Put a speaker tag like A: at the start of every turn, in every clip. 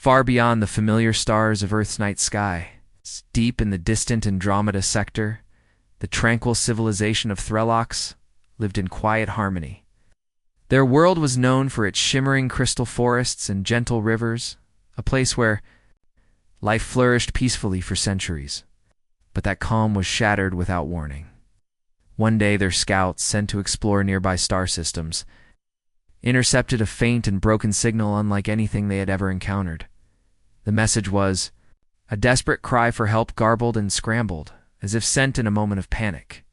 A: Far beyond the familiar stars of Earth's night sky, deep in the distant Andromeda sector, the tranquil civilization of Threllocs lived in quiet harmony. Their world was known for its shimmering crystal forests and gentle rivers, a place where life flourished peacefully for centuries. But that calm was shattered without warning. One day their scouts, sent to explore nearby star systems, intercepted a faint and broken signal unlike anything they had ever encountered. The message was a desperate cry for help, garbled and scrambled, as if sent in a moment of panic.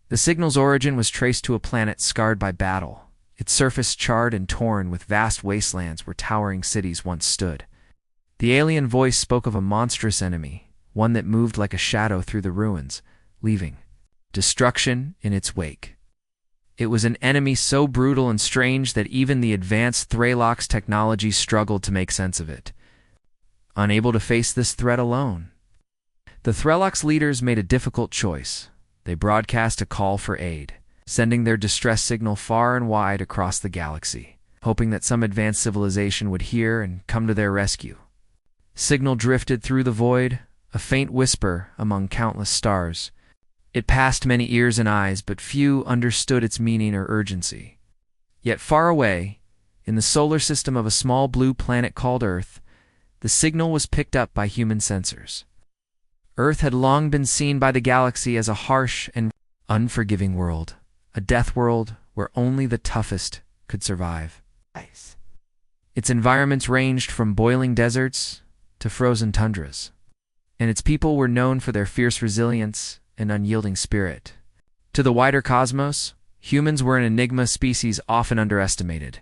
A: The signal's origin was traced to a planet scarred by battle, its surface charred and torn with vast wastelands where towering cities once stood. The alien voice spoke of a monstrous enemy, one that moved like a shadow through the ruins, leaving destruction in its wake. It was an enemy so brutal and strange that even the advanced Threllocs technology struggled to make sense of it. Unable to face this threat alone, the Threllocs leaders made a difficult choice. They broadcast a call for aid, sending their distress signal far and wide across the galaxy, hoping that some advanced civilization would hear and come to their rescue. Signal drifted through the void, a faint whisper among countless stars. It passed many ears and eyes, but few understood its meaning or urgency. Yet far away, in the solar system of a small blue planet called Earth, the signal was picked up by human sensors. Earth had long been seen by the galaxy as a harsh and unforgiving world, a death world where only the toughest could survive. Its environments ranged from boiling deserts to frozen tundras, and its people were known for their fierce resilience and unyielding spirit. To the wider cosmos, humans were an enigma species often underestimated,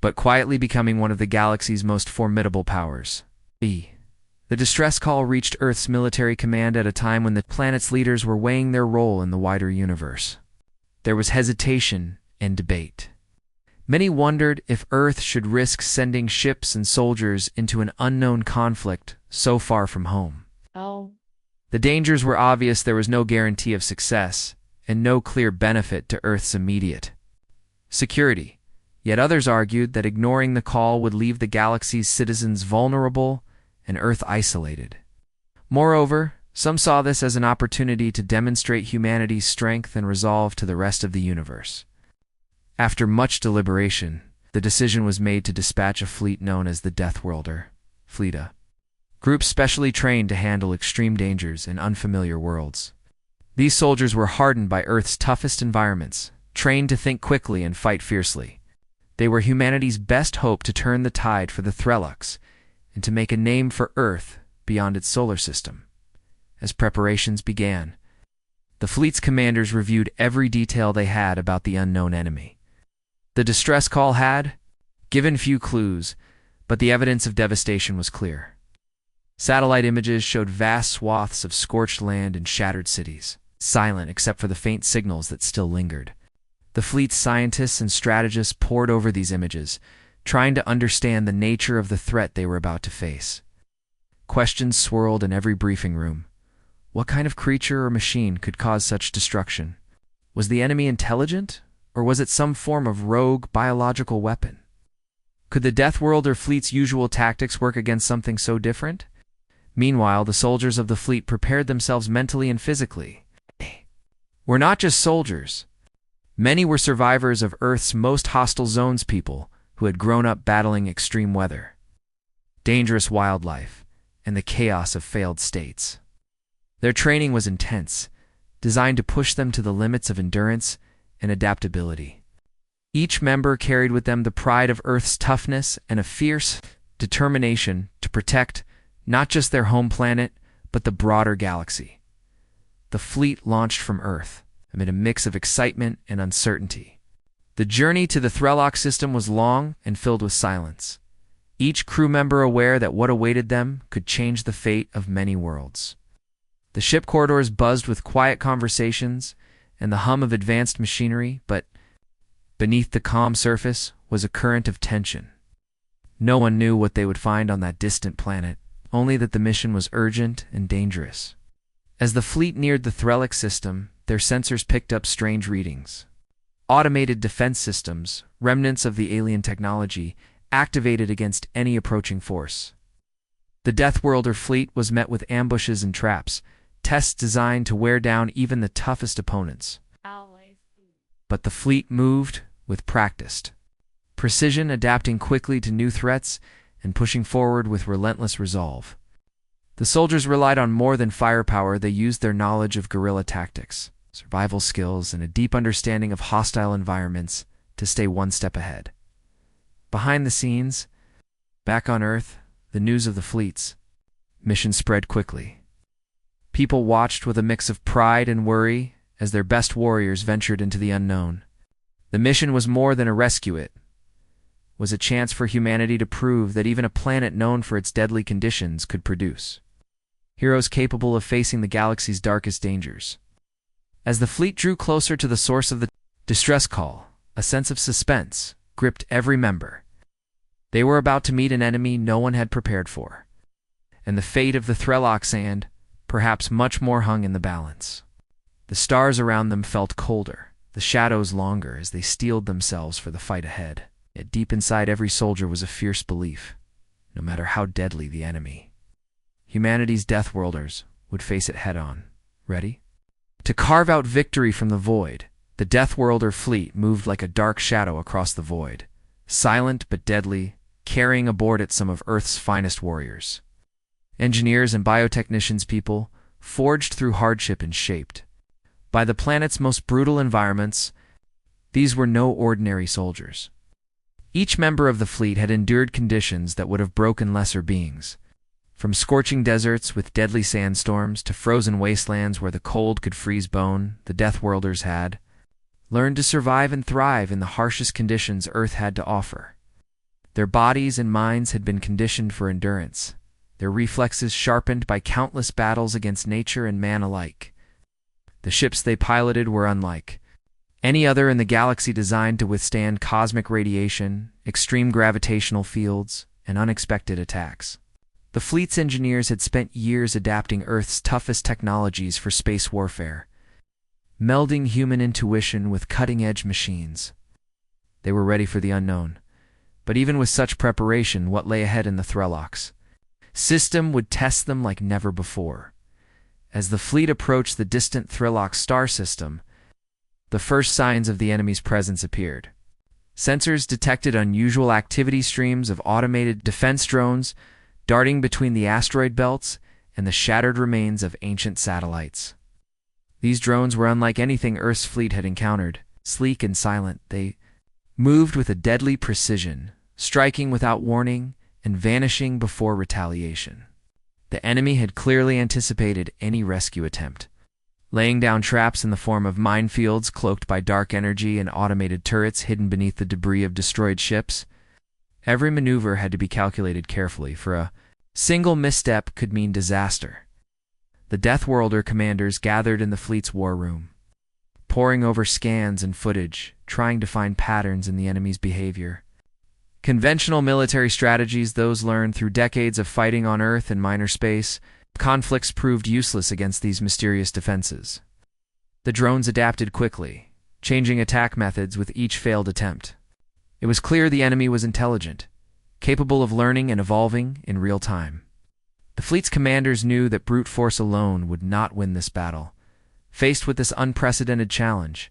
A: but quietly becoming one of the galaxy's most formidable powers. The distress call reached Earth's military command at a time when the planet's leaders were weighing their role in the wider universe. There was hesitation and debate. Many wondered if Earth should risk sending ships and soldiers into an unknown conflict so far from home. The dangers were obvious. There was no guarantee of success, and no clear benefit to Earth's immediate security. Yet others argued that ignoring the call would leave the galaxy's citizens vulnerable and Earth isolated. Moreover, some saw this as an opportunity to demonstrate humanity's strength and resolve to the rest of the universe. After much deliberation, the decision was made to dispatch a fleet known as the Deathworlder, Fleeta. Groups specially trained to handle extreme dangers in unfamiliar worlds. These soldiers were hardened by Earth's toughest environments, trained to think quickly and fight fiercely. They were humanity's best hope to turn the tide for the Threllocs and to make a name for Earth beyond its solar system. As preparations began, the fleet's commanders reviewed every detail they had about the unknown enemy. The distress call had given few clues, but the evidence of devastation was clear. Satellite images showed vast swaths of scorched land and shattered cities, silent except for the faint signals that still lingered. The fleet's scientists and strategists pored over these images, trying to understand the nature of the threat they were about to face. Questions swirled in every briefing room. What kind of creature or machine could cause such destruction? Was the enemy intelligent, or was it some form of rogue biological weapon? Could the Deathworlder fleet's usual tactics work against something so different? Meanwhile, the soldiers of the fleet prepared themselves mentally and physically. Were not just soldiers. Many were survivors of Earth's most hostile zones, people who had grown up battling extreme weather, dangerous wildlife, and the chaos of failed states. Their training was intense, designed to push them to the limits of endurance and adaptability. Each member carried with them the pride of Earth's toughness and a fierce determination to protect not just their home planet, but the broader galaxy. The fleet launched from Earth, amid a mix of excitement and uncertainty. The journey to the Threlloc system was long and filled with silence, each crew member aware that what awaited them could change the fate of many worlds. The ship corridors buzzed with quiet conversations and the hum of advanced machinery, but beneath the calm surface was a current of tension. No one knew what they would find on that distant planet, only that the mission was urgent and dangerous. As the fleet neared the Threlloc system, their sensors picked up strange readings. Automated defense systems, remnants of the alien technology, activated against any approaching force. The Deathworlder fleet was met with ambushes and traps, tests designed to wear down even the toughest opponents. But the fleet moved with practiced precision, adapting quickly to new threats and pushing forward with relentless resolve. The soldiers relied on more than firepower. They used their knowledge of guerrilla tactics, survival skills, and a deep understanding of hostile environments to stay one step ahead. Behind the scenes, back on Earth, the news of the fleet's mission spread quickly. People watched with a mix of pride and worry as their best warriors ventured into the unknown. The mission was more than a rescue. It was a chance for humanity to prove that even a planet known for its deadly conditions could produce heroes capable of facing the galaxy's darkest dangers. As the fleet drew closer to the source of the distress call, a sense of suspense gripped every member. They were about to meet an enemy no one had prepared for, and the fate of the Threllocs and, perhaps much more, hung in the balance. The stars around them felt colder, the shadows longer as they steeled themselves for the fight ahead. Yet deep inside every soldier was a fierce belief, no matter how deadly the enemy, humanity's Deathworlders would face it head-on, ready to carve out victory from the void. The Deathworlder fleet moved like a dark shadow across the void, silent but deadly, carrying aboard it some of Earth's finest warriors. Engineers and biotechnicians, people forged through hardship and shaped by the planet's most brutal environments. These were no ordinary soldiers. Each member of the fleet had endured conditions that would have broken lesser beings. From scorching deserts with deadly sandstorms to frozen wastelands where the cold could freeze bone, the Deathworlders had learned to survive and thrive in the harshest conditions Earth had to offer. Their bodies and minds had been conditioned for endurance, their reflexes sharpened by countless battles against nature and man alike. The ships they piloted were unlike any other in the galaxy, designed to withstand cosmic radiation, extreme gravitational fields, and unexpected attacks. The fleet's engineers had spent years adapting Earth's toughest technologies for space warfare, melding human intuition with cutting-edge machines. They were ready for the unknown, but even with such preparation, what lay ahead in the Threllocs system would test them like never before. As the fleet approached the distant Threlloc star system, the first signs of the enemy's presence appeared. Sensors detected unusual activity, streams of automated defense drones darting between the asteroid belts and the shattered remains of ancient satellites. These drones were unlike anything Earth's fleet had encountered. Sleek and silent, they moved with a deadly precision, striking without warning and vanishing before retaliation. The enemy had clearly anticipated any rescue attempt, laying down traps in the form of minefields cloaked by dark energy and automated turrets hidden beneath the debris of destroyed ships. Every maneuver had to be calculated carefully, for a single misstep could mean disaster. The Deathworlder commanders gathered in the fleet's war room, poring over scans and footage, trying to find patterns in the enemy's behavior. Conventional military strategies, those learned through decades of fighting on Earth and minor space, conflicts, proved useless against these mysterious defenses. The drones adapted quickly, changing attack methods with each failed attempt. It was clear the enemy was intelligent, capable of learning and evolving in real time. The fleet's commanders knew that brute force alone would not win this battle. Faced with this unprecedented challenge,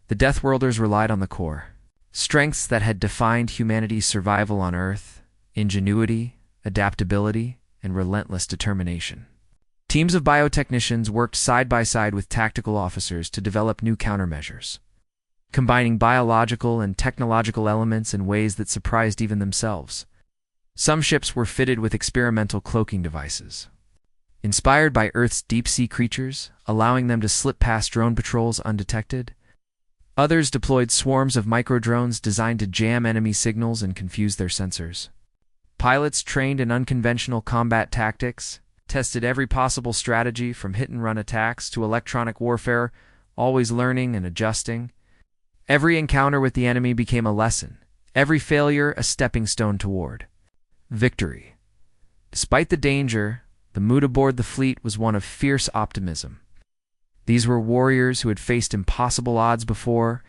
A: the Deathworlders relied on the core strengths that had defined humanity's survival on Earth: ingenuity, adaptability, and relentless determination. Teams of biotechnicians worked side by side with tactical officers to develop new countermeasures, combining biological and technological elements in ways that surprised even themselves. Some ships were fitted with experimental cloaking devices, inspired by Earth's deep-sea creatures, allowing them to slip past drone patrols undetected. Others deployed swarms of micro-drones designed to jam enemy signals and confuse their sensors. Pilots trained in unconventional combat tactics tested every possible strategy, from hit-and-run attacks to electronic warfare, always learning and adjusting. Every encounter with the enemy became a lesson, every failure a stepping stone toward victory. Despite the danger, the mood aboard the fleet was one of fierce optimism. These were warriors who had faced impossible odds before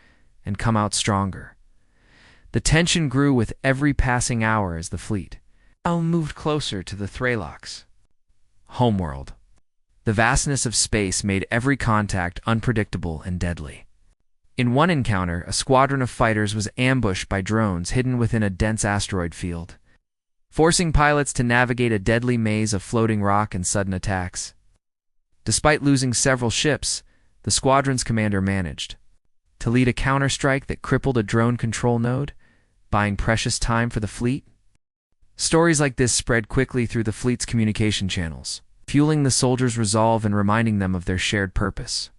A: and come out stronger. The tension grew with every passing hour as the fleet Al moved closer to the Thralocs. Homeworld. The vastness of space made every contact unpredictable and deadly. In one encounter, a squadron of fighters was ambushed by drones hidden within a dense asteroid field, forcing pilots to navigate a deadly maze of floating rock and sudden attacks. Despite losing several ships, the squadron's commander managed to lead a counterstrike that crippled a drone control node, buying precious time for the fleet. Stories like this spread quickly through the fleet's communication channels, fueling the soldiers' resolve and reminding them of their shared purpose.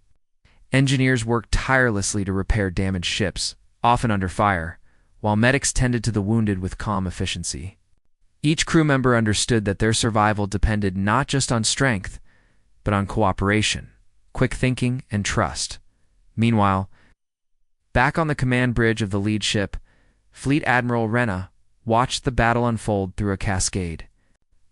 A: Engineers worked tirelessly to repair damaged ships, often under fire, while medics tended to the wounded with calm efficiency. Each crew member understood that their survival depended not just on strength, but on cooperation, quick thinking, and trust. Meanwhile, back on the command bridge of the lead ship, Fleet Admiral Rena watched the battle unfold through a cascade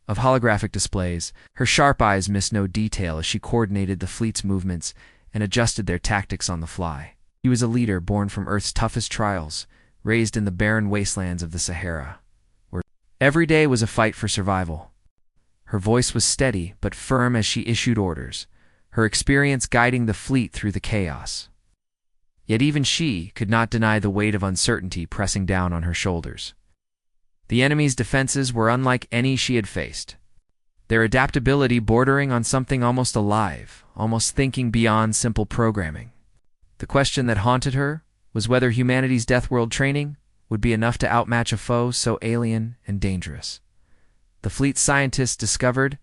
A: of holographic displays. Her sharp eyes missed no detail as she coordinated the fleet's movements and adjusted their tactics on the fly. He was a leader born from Earth's toughest trials, raised in the barren wastelands of the Sahara, where every day was a fight for survival. Her voice was steady but firm as she issued orders, her experience guiding the fleet through the chaos. Yet even she could not deny the weight of uncertainty pressing down on her shoulders. The enemy's defenses were unlike any she had faced, their adaptability bordering on something almost alive, almost thinking beyond simple programming. The question that haunted her was whether humanity's Deathworld training would be enough to outmatch a foe so alien and dangerous. The fleet's scientists discovered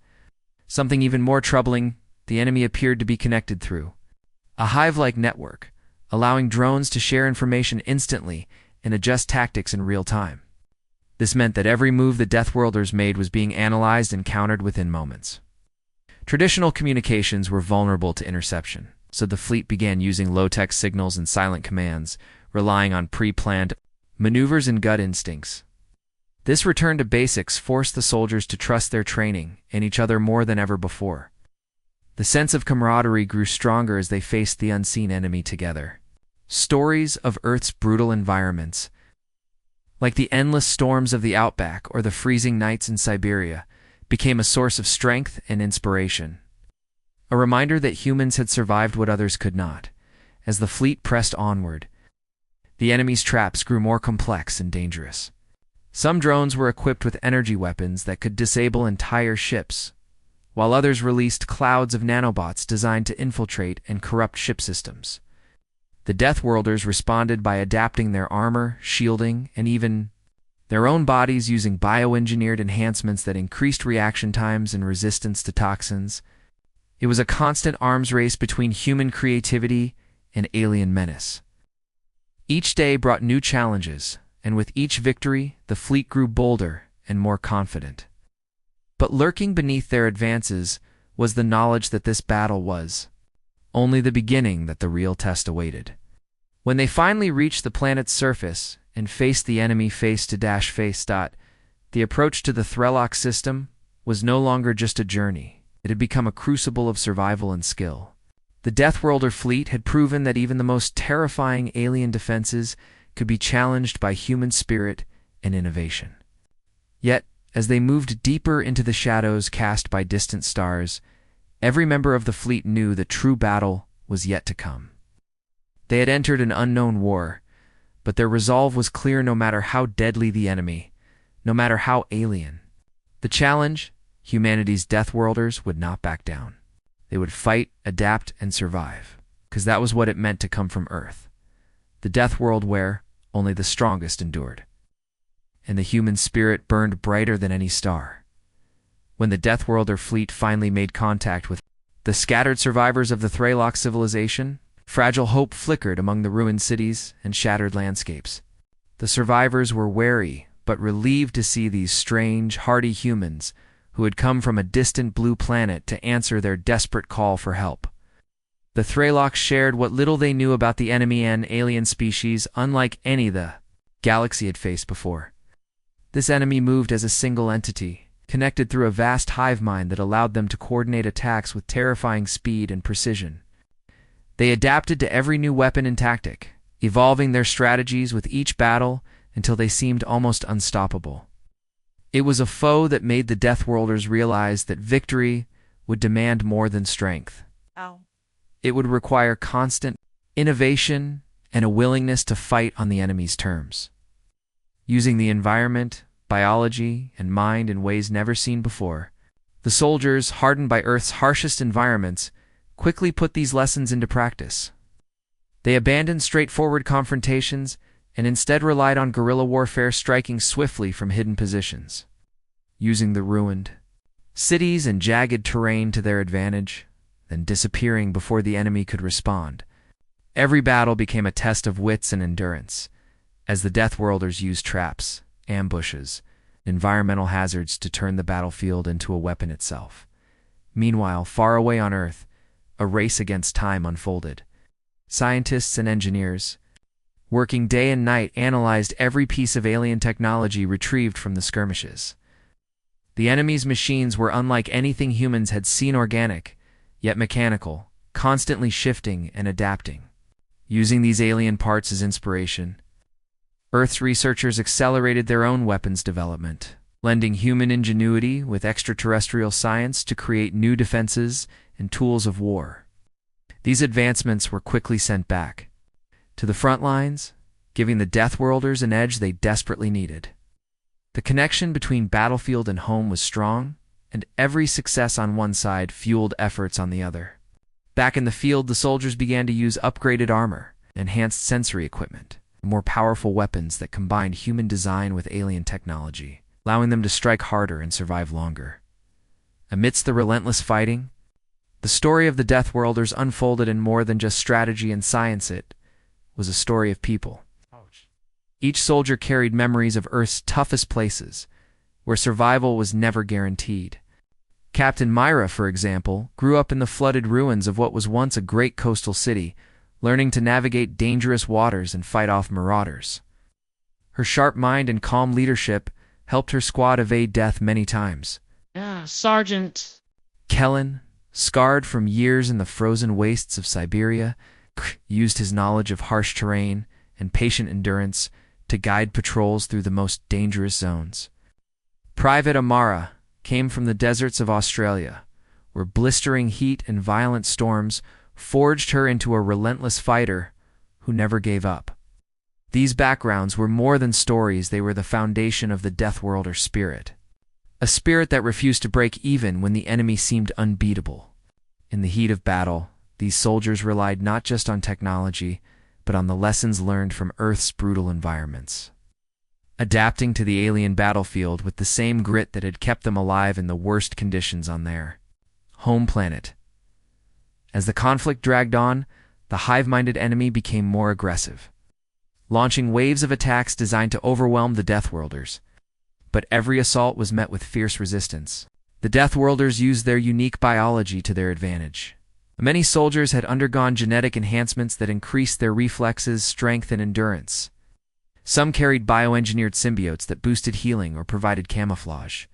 A: something even more troubling. The enemy appeared to be connected through a hive-like network, allowing drones to share information instantly and adjust tactics in real time. This meant that every move the Deathworlders made was being analyzed and countered within moments. Traditional communications were vulnerable to interception, so the fleet began using low-tech signals and silent commands, relying on pre-planned maneuvers and gut instincts. This return to basics forced the soldiers to trust their training and each other more than ever before. The sense of camaraderie grew stronger as they faced the unseen enemy together. Stories of Earth's brutal environments, like the endless storms of the outback or the freezing nights in Siberia, became a source of strength and inspiration. A reminder that humans had survived what others could not. As the fleet pressed onward, the enemy's traps grew more complex and dangerous. Some drones were equipped with energy weapons that could disable entire ships, while others released clouds of nanobots designed to infiltrate and corrupt ship systems. The Deathworlders responded by adapting their armor, shielding, and even their own bodies using bioengineered enhancements that increased reaction times and resistance to toxins. It was a constant arms race between human creativity and alien menace. Each day brought new challenges, and with each victory, the fleet grew bolder and more confident. But lurking beneath their advances was the knowledge that this battle was only the beginning, that the real test awaited. When they finally reached the planet's surface and faced the enemy face-to-face, the approach to the Thraloc system was no longer just a journey. It had become a crucible of survival and skill. The Deathworlder fleet had proven that even the most terrifying alien defenses could be challenged by human spirit and innovation. Yet, as they moved deeper into the shadows cast by distant stars, every member of the fleet knew that true battle was yet to come. They had entered an unknown war, but their resolve was clear no matter how deadly the enemy, no matter how alien. The challenge, humanity's Deathworlders, would not back down. They would fight, adapt, and survive, because that was what it meant to come from Earth. The Deathworld where only the strongest endured. And the human spirit burned brighter than any star. When the Deathworlder fleet finally made contact with the scattered survivors of the Thraloc civilization, fragile hope flickered among the ruined cities and shattered landscapes. The survivors were wary but relieved to see these strange, hardy humans who had come from a distant blue planet to answer their desperate call for help. The Thralocs shared what little they knew about the enemy, an alien species unlike any the galaxy had faced before. This enemy moved as a single entity, connected through a vast hive mind that allowed them to coordinate attacks with terrifying speed and precision. They adapted to every new weapon and tactic, evolving their strategies with each battle until they seemed almost unstoppable. It was a foe that made the Deathworlders realize that victory would demand more than strength.
B: Oh.
A: It would require constant innovation and a willingness to fight on the enemy's terms. Using the environment, biology, and mind in ways never seen before, the soldiers, hardened by Earth's harshest environments, quickly put these lessons into practice. They abandoned straightforward confrontations and instead relied on guerrilla warfare, striking swiftly from hidden positions. Using the ruined cities and jagged terrain to their advantage, then disappearing before the enemy could respond. Every battle became a test of wits and endurance, as the Deathworlders used traps, ambushes, and environmental hazards to turn the battlefield into a weapon itself. Meanwhile, far away on Earth, a race against time unfolded. Scientists and engineers, working day and night, analyzed every piece of alien technology retrieved from the skirmishes. The enemy's machines were unlike anything humans had seen, organic, yet mechanical, constantly shifting and adapting. Using these alien parts as inspiration, Earth's researchers accelerated their own weapons development, blending human ingenuity with extraterrestrial science to create new defenses and tools of war. These advancements were quickly sent back to the front lines, giving the Deathworlders an edge they desperately needed. The connection between battlefield and home was strong, and every success on one side fueled efforts on the other. Back in the field, the soldiers began to use upgraded armor, enhanced sensory equipment, and more powerful weapons that combined human design with alien technology, allowing them to strike harder and survive longer. Amidst the relentless fighting, the story of the Deathworlders unfolded in more than just strategy and science. It was a story of people. Each soldier carried memories of Earth's toughest places, where survival was never guaranteed. Captain Myra, for example, grew up in the flooded ruins of what was once a great coastal city, learning to navigate dangerous waters and fight off marauders. Her sharp mind and calm leadership helped her squad evade death many times.
B: Sergeant.
A: Kellen, scarred from years in the frozen wastes of Siberia, used his knowledge of harsh terrain and patient endurance to guide patrols through the most dangerous zones. Private Amara came from the deserts of Australia, where blistering heat and violent storms forged her into a relentless fighter who never gave up. These backgrounds were more than stories, they were the foundation of the Deathworlder spirit. A spirit that refused to break even when the enemy seemed unbeatable. In the heat of battle, these soldiers relied not just on technology, but on the lessons learned from Earth's brutal environments, adapting to the alien battlefield with the same grit that had kept them alive in the worst conditions on their home planet. As the conflict dragged on, the hive-minded enemy became more aggressive, launching waves of attacks designed to overwhelm the Deathworlders. But every assault was met with fierce resistance. The Deathworlders used their unique biology to their advantage. Many soldiers had undergone genetic enhancements that increased their reflexes, strength, and endurance. Some carried bioengineered symbiotes that boosted healing or provided camouflage.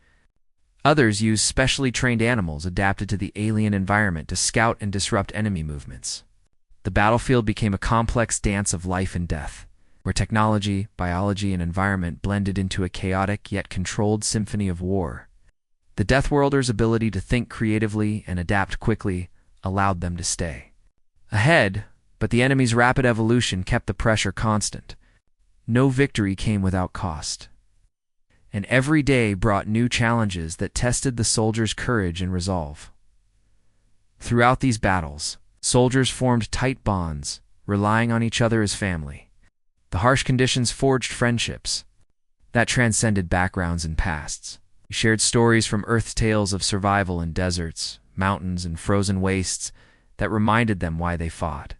A: Others used specially trained animals adapted to the alien environment to scout and disrupt enemy movements. The battlefield became a complex dance of life and death, where technology, biology, and environment blended into a chaotic yet controlled symphony of war. The Deathworlders' ability to think creatively and adapt quickly allowed them to stay ahead, but the enemy's rapid evolution kept the pressure constant. No victory came without cost, and every day brought new challenges that tested the soldiers' courage and resolve. Throughout these battles, soldiers formed tight bonds, relying on each other as family. The harsh conditions forged friendships that transcended backgrounds and pasts. We shared stories from Earth's tales of survival in deserts, mountains, and frozen wastes that reminded them why they fought.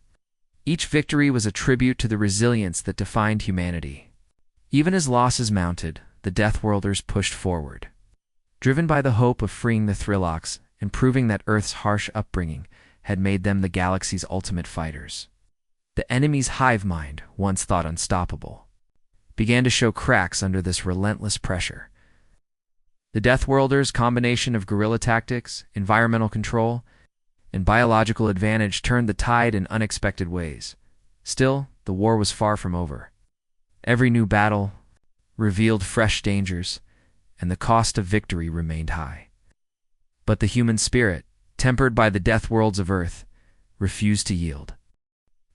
A: Each victory was a tribute to the resilience that defined humanity. Even as losses mounted, the Deathworlders pushed forward, driven by the hope of freeing the Thrillocs and proving that Earth's harsh upbringing had made them the galaxy's ultimate fighters. The enemy's hive mind, once thought unstoppable, began to show cracks under this relentless pressure. The Deathworlders' combination of guerrilla tactics, environmental control, and biological advantage turned the tide in unexpected ways. Still, the war was far from over. Every new battle revealed fresh dangers, and the cost of victory remained high. But the human spirit, tempered by the death worlds of Earth, refused to yield.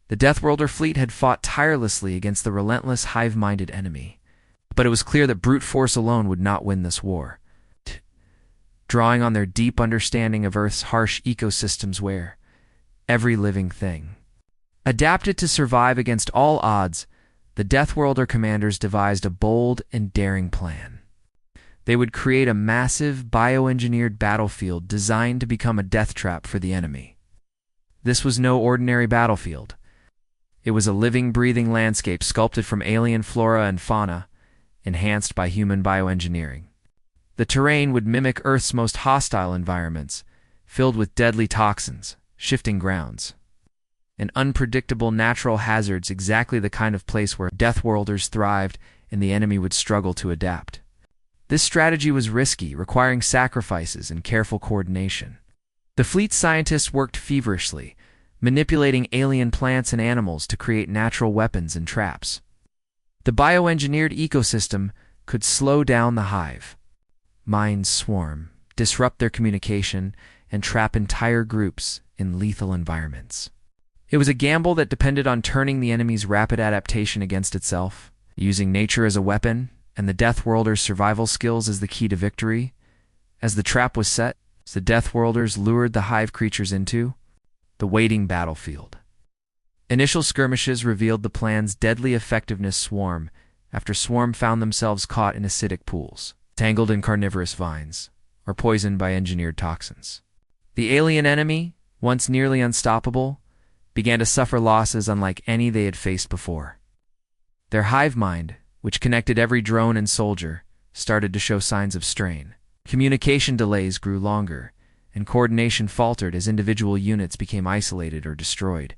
A: The Deathworlder fleet had fought tirelessly against the relentless, hive-minded enemy, but it was clear that brute force alone would not win this war. Drawing on their deep understanding of Earth's harsh ecosystems where every living thing adapted to survive against all odds, the Deathworlder commanders devised a bold and daring plan. They would create a massive, bioengineered battlefield designed to become a death trap for the enemy. This was no ordinary battlefield. It was a living, breathing landscape sculpted from alien flora and fauna, enhanced by human bioengineering. The terrain would mimic Earth's most hostile environments, filled with deadly toxins, shifting grounds, and unpredictable natural hazards, exactly the kind of place where Deathworlders thrived and the enemy would struggle to adapt. This strategy was risky, requiring sacrifices and careful coordination. The fleet's scientists worked feverishly, manipulating alien plants and animals to create natural weapons and traps. The bioengineered ecosystem could slow down the hive, minds swarm, disrupt their communication, and trap entire groups in lethal environments. It was a gamble that depended on turning the enemy's rapid adaptation against itself, using nature as a weapon, and the Deathworlder's survival skills as the key to victory. As the trap was set, the Deathworlders lured the hive creatures into the waiting battlefield. Initial skirmishes revealed the plan's deadly effectiveness. Swarm after swarm found themselves caught in acidic pools, tangled in carnivorous vines, or poisoned by engineered toxins. The alien enemy, once nearly unstoppable, began to suffer losses unlike any they had faced before. Their hive mind, which connected every drone and soldier, started to show signs of strain. Communication delays grew longer, and coordination faltered as individual units became isolated or destroyed.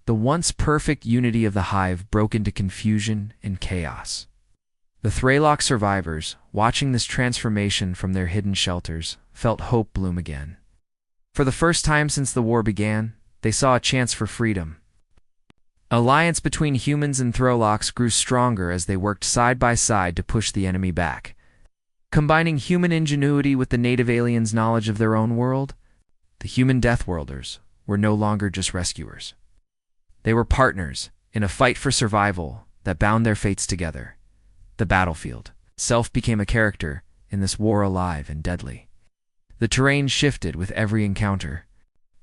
A: The once perfect unity of the hive broke into confusion and chaos. The Thralock survivors, watching this transformation from their hidden shelters, felt hope bloom again. For the first time since the war began, they saw a chance for freedom. Alliance between humans and Thralocks grew stronger as they worked side by side to push the enemy back. Combining human ingenuity with the native aliens' knowledge of their own world, the human Deathworlders were no longer just rescuers. They were partners in a fight for survival that bound their fates together. The battlefield itself became a character in this war, alive and deadly. The terrain shifted with every encounter,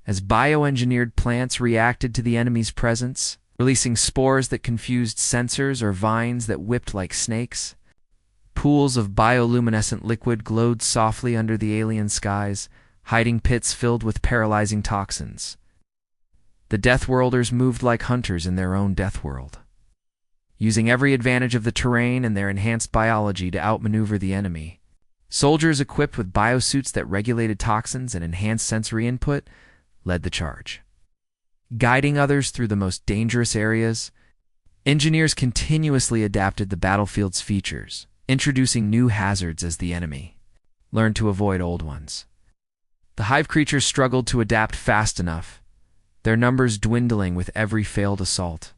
A: as bioengineered plants reacted to the enemy's presence, releasing spores that confused sensors or vines that whipped like snakes. Pools of bioluminescent liquid glowed softly under the alien skies, hiding pits filled with paralyzing toxins. The Deathworlders moved like hunters in their own death world, using every advantage of the terrain and their enhanced biology to outmaneuver the enemy. Soldiers equipped with biosuits that regulated toxins and enhanced sensory input led the charge. Guiding others through the most dangerous areas, engineers continuously adapted the battlefield's features, introducing new hazards as the enemy learned to avoid old ones. The hive creatures struggled to adapt fast enough, their numbers dwindling with every failed assault.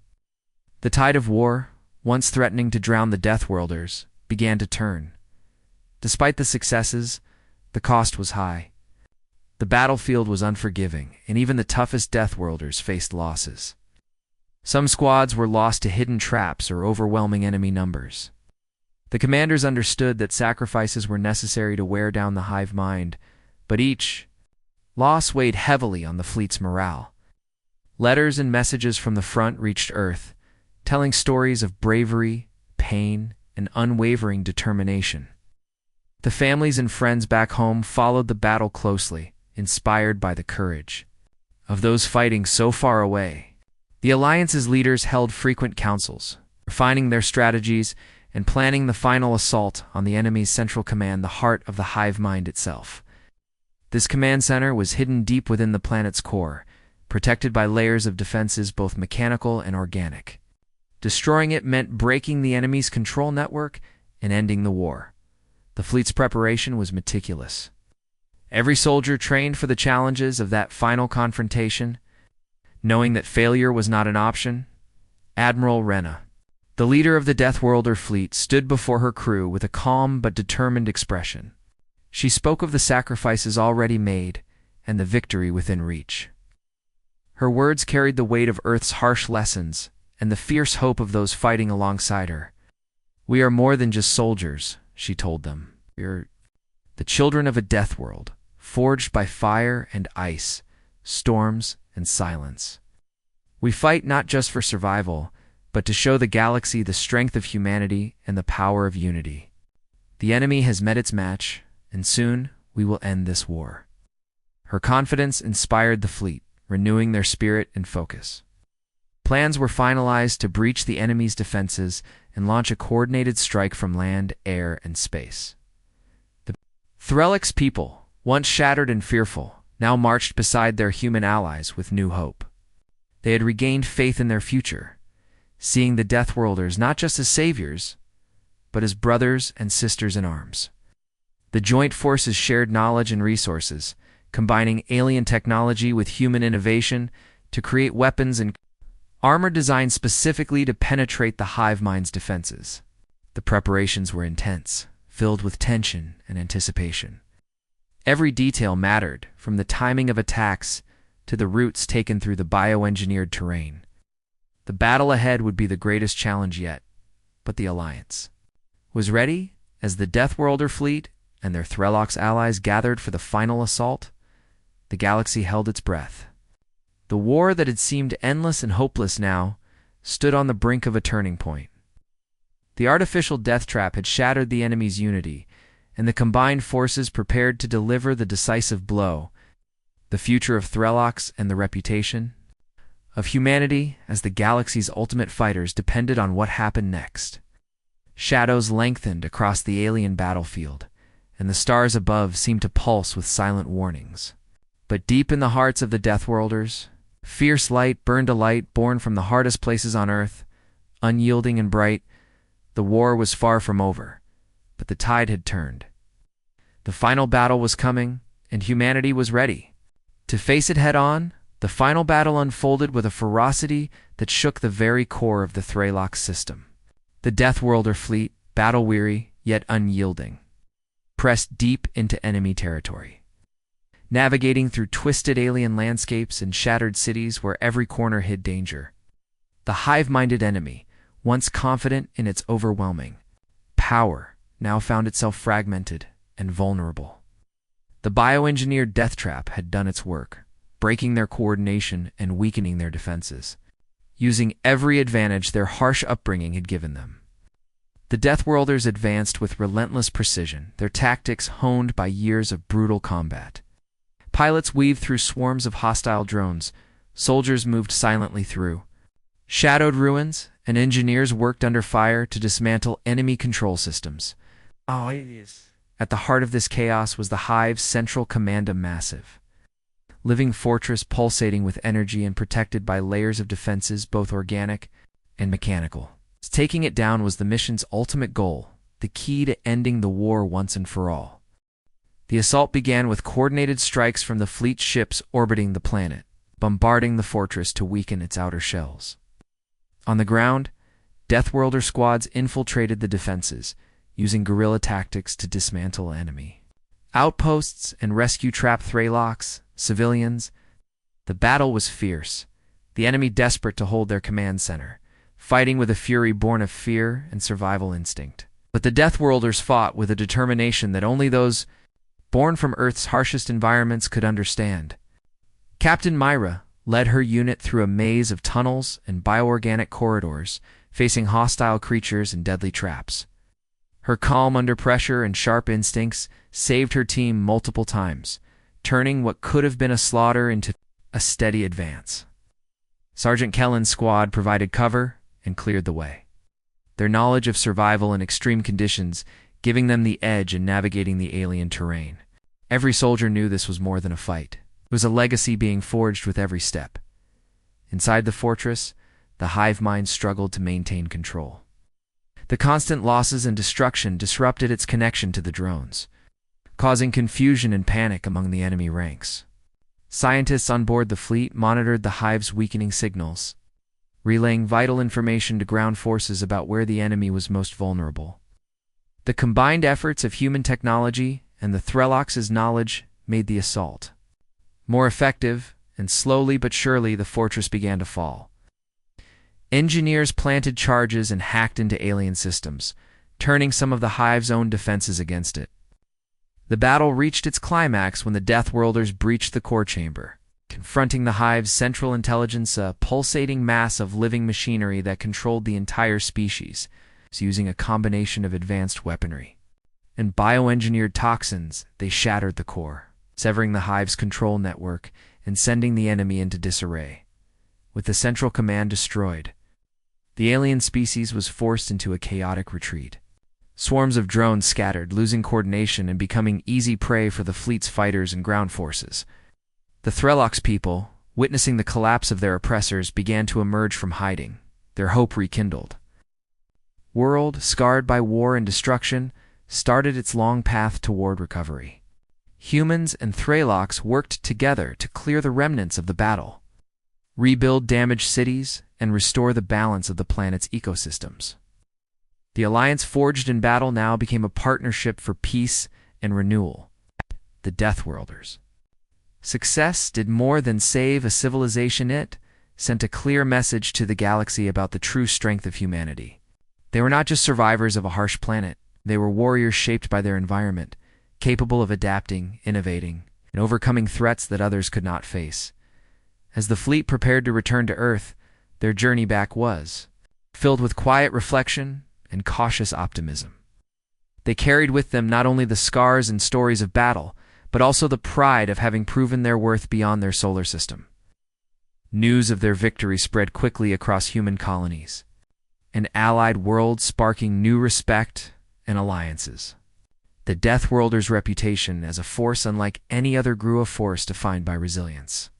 A: The tide of war, once threatening to drown the Deathworlders, began to turn. Despite the successes, the cost was high. The battlefield was unforgiving, and even the toughest Deathworlders faced losses. Some squads were lost to hidden traps or overwhelming enemy numbers. The commanders understood that sacrifices were necessary to wear down the hive mind, but each loss weighed heavily on the fleet's morale. Letters and messages from the front reached Earth, telling stories of bravery, pain, and unwavering determination. The families and friends back home followed the battle closely, inspired by the courage of those fighting so far away. The Alliance's leaders held frequent councils, refining their strategies and planning the final assault on the enemy's central command, the heart of the hive mind itself. This command center was hidden deep within the planet's core, protected by layers of defenses both mechanical and organic. Destroying it meant breaking the enemy's control network and ending the war. The fleet's preparation was meticulous. Every soldier trained for the challenges of that final confrontation, knowing that failure was not an option. Admiral Rena, The leader of the Deathworlder fleet stood before her crew with a calm but determined expression. She spoke of the sacrifices already made and the victory within reach. Her words carried the weight of Earth's harsh lessons and the fierce hope of those fighting alongside her. "We are more than just soldiers," she told them. "We're the children of a death world, forged by fire and ice, storms and silence. We fight not just for survival, but to show the galaxy the strength of humanity and the power of unity. The enemy has met its match, and soon we will end this war." Her confidence inspired the fleet, renewing their spirit and focus. Plans were finalized to breach the enemy's defenses and launch a coordinated strike from land, air, and space. The Threlix's people, once shattered and fearful, now marched beside their human allies with new hope. They had regained faith in their future, seeing the Deathworlders not just as saviors, but as brothers and sisters in arms. The joint forces shared knowledge and resources, combining alien technology with human innovation to create weapons and armor designed specifically to penetrate the hive mind's defenses. The preparations were intense, filled with tension and anticipation. Every detail mattered, from the timing of attacks to the routes taken through the bioengineered terrain. The battle ahead would be the greatest challenge yet, but the Alliance was ready as the Deathworlder fleet and their Threlix allies gathered for the final assault. The galaxy held its breath. The war that had seemed endless and hopeless now stood on the brink of a turning point. The artificial death trap had shattered the enemy's unity, and the combined forces prepared to deliver the decisive blow. The future of Threlix and the reputation of humanity as the galaxy's ultimate fighters depended on what happened next. Shadows lengthened across the alien battlefield, and the stars above seemed to pulse with silent warnings. But deep in the hearts of the Deathworlders, fierce light burned a light born from the hardest places on Earth, unyielding and bright. The war was far from over, but the tide had turned. The final battle was coming, and humanity was ready. To face it head-on, the final battle unfolded with a ferocity that shook the very core of the Threlix system. The Deathworlder fleet, battle-weary yet unyielding, pressed deep into enemy territory, navigating through twisted alien landscapes and shattered cities where every corner hid danger. The hive-minded enemy, once confident in its overwhelming power, now found itself fragmented and vulnerable. The bioengineered death trap had done its work, breaking their coordination and weakening their defenses, using every advantage their harsh upbringing had given them. The Deathworlders advanced with relentless precision, their tactics honed by years of brutal combat. Pilots weaved through swarms of hostile drones, soldiers moved silently through shadowed ruins, and engineers worked under fire to dismantle enemy control systems. At the heart of this chaos was the Hive's central command, a massive living fortress pulsating with energy and protected by layers of defenses both organic and mechanical. Taking it down was the mission's ultimate goal, the key to ending the war once and for all. The assault began with coordinated strikes from the fleet's ships orbiting the planet, bombarding the fortress to weaken its outer shells. On the ground, Deathworlder squads infiltrated the defenses, using guerrilla tactics to dismantle enemy outposts and rescue trapped Threlix civilians. The battle was fierce, the enemy desperate to hold their command center, fighting with a fury born of fear and survival instinct. But the Deathworlders fought with a determination that only those born from Earth's harshest environments could understand. Captain Myra led her unit through a maze of tunnels and bioorganic corridors, facing hostile creatures and deadly traps. Her calm under pressure and sharp instincts saved her team multiple times, turning what could have been a slaughter into a steady advance. Sergeant Kellen's squad provided cover and cleared the way, their knowledge of survival in extreme conditions giving them the edge in navigating the alien terrain. Every soldier knew this was more than a fight. It was a legacy being forged with every step. Inside the fortress, the hive mind struggled to maintain control. The constant losses and destruction disrupted its connection to the drones, causing confusion and panic among the enemy ranks. Scientists on board the fleet monitored the hive's weakening signals, relaying vital information to ground forces about where the enemy was most vulnerable. The combined efforts of human technology and the Threllocs' knowledge made the assault more effective, and slowly but surely the fortress began to fall. Engineers planted charges and hacked into alien systems, turning some of the Hive's own defenses against it. The battle reached its climax when the Deathworlders breached the core chamber, confronting the Hive's central intelligence, a pulsating mass of living machinery that controlled the entire species, using a combination of advanced weaponry and bioengineered toxins. They shattered the core, severing the Hive's control network and sending the enemy into disarray. With the central command destroyed, the alien species was forced into a chaotic retreat. Swarms of drones scattered, losing coordination and becoming easy prey for the fleet's fighters and ground forces. The Threllocs people, witnessing the collapse of their oppressors, began to emerge from hiding, their hope rekindled. World, scarred by war and destruction, started its long path toward recovery. Humans and Threllocs worked together to clear the remnants of the battle, rebuild damaged cities, and restore the balance of the planet's ecosystems. The alliance forged in battle now became a partnership for peace and renewal. The Deathworlders' success did more than save a civilization. It sent a clear message to the galaxy about the true strength of humanity. They were not just survivors of a harsh planet. They were warriors shaped by their environment, capable of adapting, innovating, and overcoming threats that others could not face. As the fleet prepared to return to Earth, their journey back was filled with quiet reflection and cautious optimism. They carried with them not only the scars and stories of battle, but also the pride of having proven their worth beyond their solar system. News of their victory spread quickly across human colonies, an allied world sparking new respect and alliances. The Deathworlders' reputation as a force unlike any other grew, a force defined by resilience,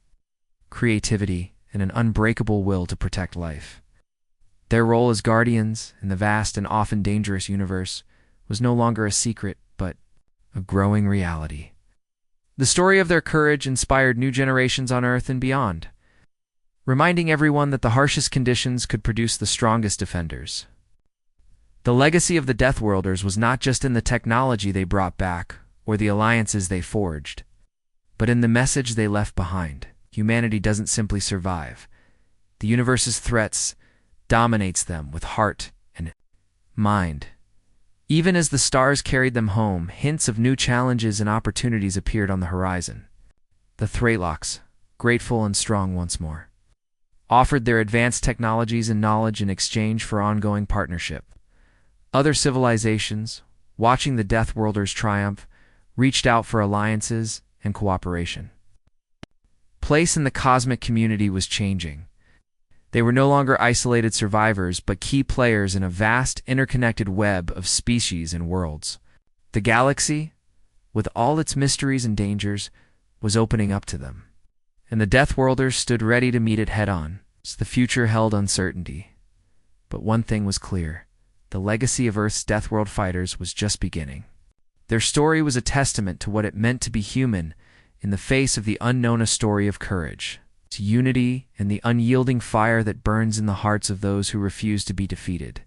A: creativity, and an unbreakable will to protect life. Their role as guardians in the vast and often dangerous universe was no longer a secret, but a growing reality. The story of their courage inspired new generations on Earth and beyond, reminding everyone that the harshest conditions could produce the strongest defenders. The legacy of the Deathworlders was not just in the technology they brought back or the alliances they forged, but in the message they left behind. Humanity doesn't simply survive. The universe's threats dominates them with heart and mind. Even as the stars carried them home, hints of new challenges and opportunities appeared on the horizon. The Threllocs, grateful and strong once more, offered their advanced technologies and knowledge in exchange for ongoing partnership. Other civilizations, watching the Deathworlders triumph, reached out for alliances and cooperation. Place in the cosmic community was changing. They were no longer isolated survivors, but key players in a vast, interconnected web of species and worlds. The galaxy, with all its mysteries and dangers, was opening up to them, and the Deathworlders stood ready to meet it head-on. The future held uncertainty, but one thing was clear: the legacy of Earth's Deathworld fighters was just beginning. Their story was a testament to what it meant to be human in the face of the unknown, a story of courage, to unity, and the unyielding fire that burns in the hearts of those who refuse to be defeated.